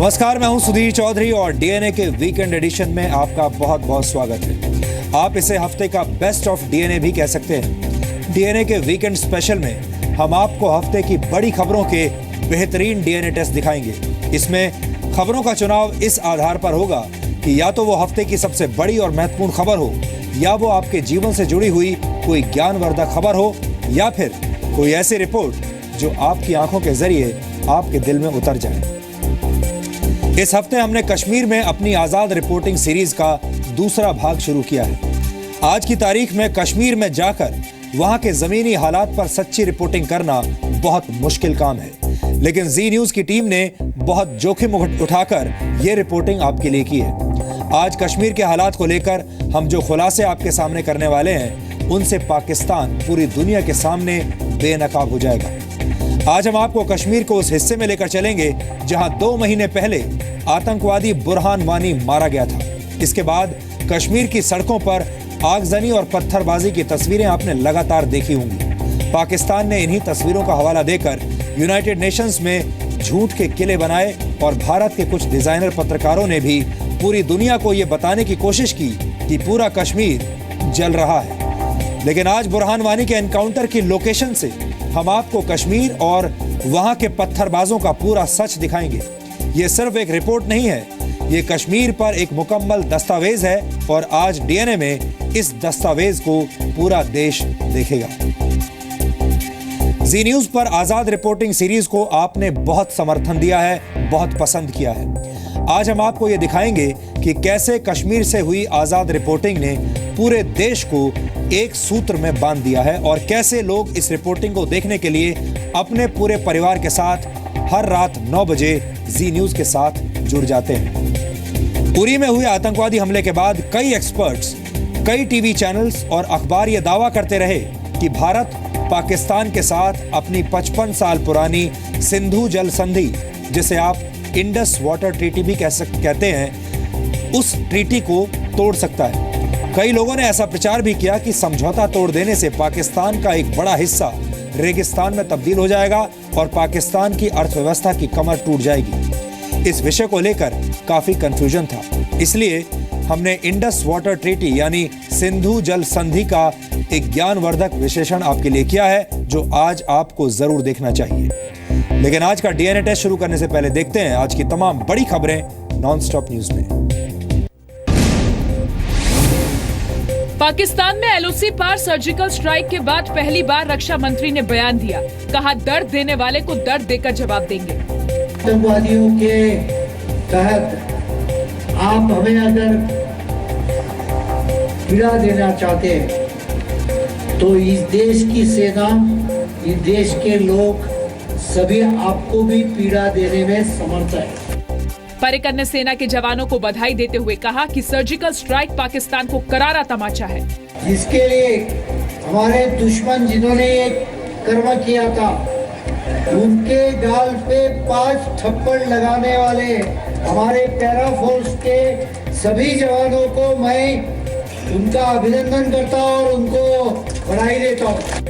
नमस्कार, मैं हूं सुधीर चौधरी और डीएनए के वीकेंड एडिशन में आपका बहुत बहुत स्वागत है। आप इसे हफ्ते का बेस्ट ऑफ डीएनए भी कह सकते हैं। डीएनए के वीकेंड स्पेशल में हम आपको हफ्ते की बड़ी खबरों के बेहतरीन डीएनए टेस्ट दिखाएंगे। इसमें खबरों का चुनाव इस आधार पर होगा कि या तो वो हफ्ते की सबसे बड़ी और महत्वपूर्ण खबर हो, या वो आपके जीवन से जुड़ी हुई कोई ज्ञानवर्धक खबर हो, या फिर कोई ऐसी रिपोर्ट जो आपकी आंखों के जरिए आपके दिल में उतर जाए। इस हफ्ते हमने कश्मीर में अपनी आजाद रिपोर्टिंग सीरीज का दूसरा भाग शुरू किया है। आज की तारीख में कश्मीर में जाकर वहां के जमीनी हालात पर सच्ची रिपोर्टिंग करना बहुत मुश्किल काम है, लेकिन जी न्यूज की टीम ने बहुत जोखिम उठाकर ये रिपोर्टिंग आपके लिए की है। आज कश्मीर के हालात को लेकर हम जो खुलासे आपके सामने करने वाले हैं, उनसे पाकिस्तान पूरी दुनिया के सामने बेनकाब हो जाएगा। आज हम आपको कश्मीर को उस हिस्से में लेकर चलेंगे जहां 2 महीने पहले आतंकवादी बुरहान वानी मारा गया था। इसके बाद कश्मीर की सड़कों पर आगजनी और पत्थरबाजी की तस्वीरें आपने लगातार देखी होंगी। पाकिस्तान ने इन्हीं तस्वीरों का हवाला देकर यूनाइटेड नेशंस में झूठ के किले बनाए और भारत के कुछ डिजाइनर पत्रकारों ने भी पूरी दुनिया को यह बताने की कोशिश की कि पूरा कश्मीर जल रहा है। लेकिन आज बुरहान वानी के एनकाउंटर की लोकेशन से हम आपको कश्मीर और वहां के पत्थरबाजों का पूरा सच दिखाएंगे। ये सिर्फ एक रिपोर्ट नहीं है, ये कश्मीर पर एक मुकम्मल दस्तावेज है और आज डीएनए में इस दस्तावेज को पूरा देश देखेगा। जी न्यूज पर आजाद रिपोर्टिंग सीरीज को आपने बहुत समर्थन दिया है, बहुत पसंद किया है। आज हम आपको ये दिखाएंगे कि कैसे कश्मीर से हुई आजाद रिपोर्टिंग ने पूरे देश को एक सूत्र में बांध दिया है और कैसे लोग इस रिपोर्टिंग को देखने के लिए अपने पूरे परिवार के साथ हर रात 9 बजे जी न्यूज के साथ जुड़ जाते हैं। उरी में हुए आतंकवादी हमले के बाद कई एक्सपर्ट्स, कई टीवी चैनल्स और अखबार ये दावा करते रहे कि भारत पाकिस्तान के साथ अपनी 55 साल पुरानी सिंधु जल संधि, जिसे आप इंडस वाटर ट्रीटी भी कहते हैं, उस ट्रीटी को तोड़ सकता है। कई लोगों ने ऐसा प्रचार भी किया कि समझौता तोड़ देने से पाकिस्तान का एक बड़ा हिस्सा रेगिस्तान में तब्दील हो जाएगा और पाकिस्तान की अर्थव्यवस्था की कमर टूट जाएगी। इस विषय को लेकर काफी कंफ्यूजन था, इसलिए हमने इंडस वाटर ट्रीटी यानी सिंधु जल संधि का एक ज्ञानवर्धक विश्लेषण आपके लिए किया है, जो आज आपको जरूर देखना चाहिए। लेकिन आज का डीएनए टेस्ट शुरू करने से पहले देखते हैं आज की तमाम बड़ी खबरें नॉनस्टॉप न्यूज में। पाकिस्तान में एलओसी पार सर्जिकल स्ट्राइक के बाद पहली बार रक्षा मंत्री ने बयान दिया, कहा दर्द देने वाले को दर्द देकर जवाब देंगे। आतंकवादियों के तहत आप हमें अगर पीड़ा देना चाहते हैं तो इस देश की सेना, इस देश के लोग सभी आपको भी पीड़ा देने में समर्थ है। पर्रिकर ने सेना के जवानों को बधाई देते हुए कहा कि सर्जिकल स्ट्राइक पाकिस्तान को करारा तमाचा है, जिसके लिए हमारे दुश्मन जिन्होंने ये कर्म किया था, उनके गाल पे 5 थप्पड़ लगाने वाले हमारे पैरा फोर्स के सभी जवानों को मैं उनका अभिनंदन करता हूं और उनको बधाई देता हूं।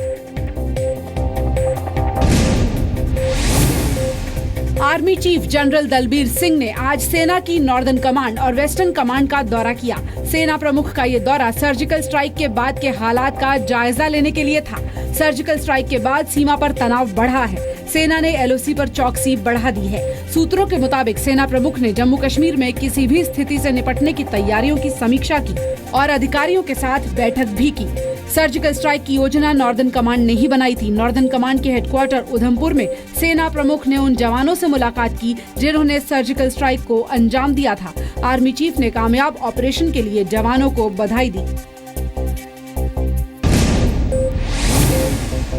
Army chief general Dalbir Singh ने आज सेना की नॉर्दर्न कमांड और वेस्टर्न कमांड का दौरा किया। सेना प्रमुख का ये दौरा सर्जिकल स्ट्राइक के बाद के हालात का जायजा लेने के लिए था। सर्जिकल स्ट्राइक के बाद सीमा पर तनाव बढ़ा है। सेना ने एलओसी पर चौकसी बढ़ा दी है। सूत्रों के मुताबिक सेना प्रमुख ने जम्मू कश्मीर में किसी भी स्थिति से निपटने की तैयारियों की समीक्षा की और अधिकारियों के साथ बैठक भी की। सर्जिकल स्ट्राइक की योजना नॉर्दर्न कमांड ने ही बनाई थी। नॉर्दर्न कमांड के हेडक्वार्टर उधमपुर में सेना प्रमुख ने उन जवानों से मुलाकात की जिन्होंने सर्जिकल स्ट्राइक को अंजाम दिया था। आर्मी चीफ ने कामयाब ऑपरेशन के लिए जवानों को बधाई दी।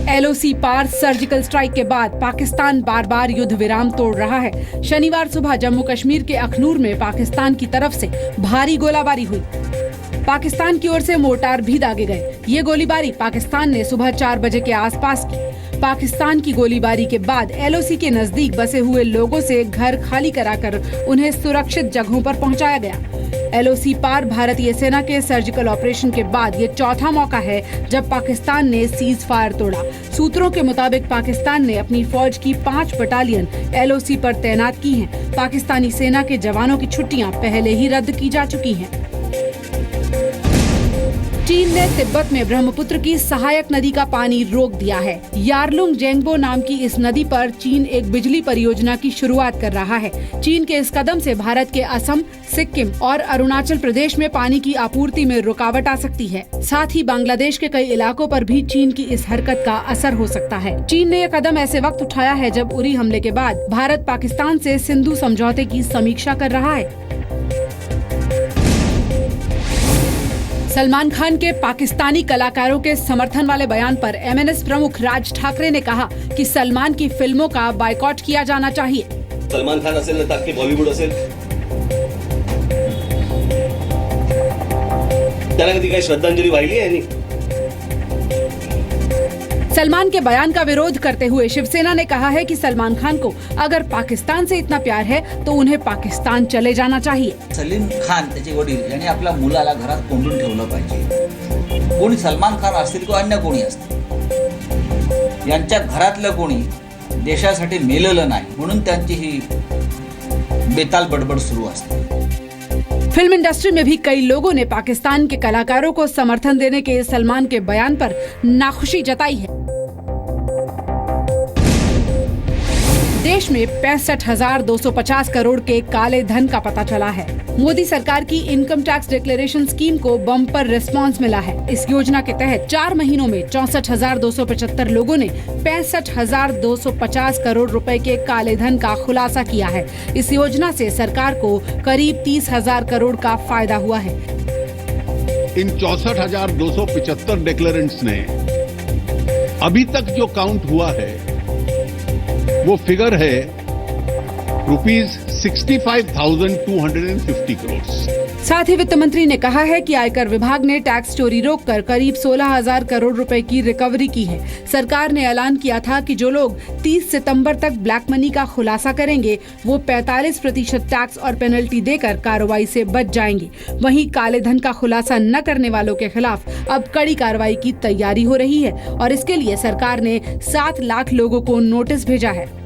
एलओसी पार सर्जिकल स्ट्राइक के बाद पाकिस्तान बार बार युद्ध विराम तोड़ रहा है। शनिवार सुबह जम्मू कश्मीर के अखनूर में पाकिस्तान की तरफ से भारी गोलाबारी हुई। पाकिस्तान की ओर से मोर्टार भी दागे गए। ये गोलीबारी पाकिस्तान ने सुबह 4 बजे के आसपास की। पाकिस्तान की गोलीबारी के बाद एलओसी के नजदीक बसे हुए लोगों से घर खाली कराकर उन्हें सुरक्षित जगहों पर पहुंचाया गया। LOC पार भारतीय सेना के सर्जिकल ऑपरेशन के बाद ये चौथा मौका है जब पाकिस्तान ने सीज फायर तोड़ा। सूत्रों के मुताबिक पाकिस्तान ने अपनी फौज की 5 बटालियन LOC पर तैनात की हैं। पाकिस्तानी सेना के जवानों की छुट्टियां पहले ही रद्द की जा चुकी हैं। चीन ने तिब्बत में ब्रह्मपुत्र की सहायक नदी का पानी रोक दिया है। यारलुंग जेंगबो नाम की इस नदी पर चीन एक बिजली परियोजना की शुरुआत कर रहा है। चीन के इस कदम से भारत के असम, सिक्किम और अरुणाचल प्रदेश में पानी की आपूर्ति में रुकावट आ सकती है। साथ ही बांग्लादेश के कई इलाकों पर भी चीन की इस हरकत का असर हो सकता है। चीन ने यह कदम ऐसे वक्त उठाया है जब उरी हमले के बाद भारत पाकिस्तान से सिंधु समझौते की समीक्षा कर रहा है। सलमान खान के पाकिस्तानी कलाकारों के समर्थन वाले बयान पर MNS प्रमुख राज ठाकरे ने कहा कि सलमान की फिल्मों का बायकॉट किया जाना चाहिए। सलमान खान असेल ना ताकि बॉलिवूड असेल त्याला कधी काही श्रद्धांजली वाहिली आहे नाही। सलमान के बयान का विरोध करते हुए शिवसेना ने कहा है कि सलमान खान को अगर पाकिस्तान से इतना प्यार है तो उन्हें पाकिस्तान चले जाना चाहिए। सलीम खान त्याचे वडील यांनी आपल्या मुलाला घरात कोंडून ठेवलं पाहिजे। कोणी सलमान खान असतील किंवा अन्य कोणी असतील, यांच्या घरातलं कोणी देशासाठी मेलेलं नाही म्हणून त्यांची ही बेताल बडबड सुरू असते। फिल्म इंडस्ट्री में भी कई लोगों ने पाकिस्तान के कलाकारों को समर्थन देने के सलमान के बयान पर नाखुशी जताई है। देश में 65,250 करोड़ के काले धन का पता चला है। मोदी सरकार की इनकम टैक्स डिक्लेरेशन स्कीम को बम्पर रिस्पांस मिला है। इस योजना के तहत 4 महीनों में 64,275 लोगों ने 65,250 करोड़ रुपए के काले धन का खुलासा किया है। इस योजना से सरकार को करीब 30,000 करोड़ का फायदा हुआ है। इन 64,275 डिक्लेरेंट्स ने अभी तक जो काउंट हुआ है वो फिगर है ₹65,250 करोड़। साथ ही वित्त मंत्री ने कहा है कि आयकर विभाग ने टैक्स चोरी रोककर करीब 16,000 करोड़ रुपए की रिकवरी की है। सरकार ने ऐलान किया था कि जो लोग 30 सितंबर तक ब्लैक मनी का खुलासा करेंगे वो 45% टैक्स और पेनल्टी देकर कार्रवाई से बच जाएंगे। वहीं काले धन का खुलासा न करने वालों के खिलाफ अब कड़ी कार्रवाई की तैयारी हो रही है और इसके लिए सरकार ने 7 लाख लोगों को नोटिस भेजा है।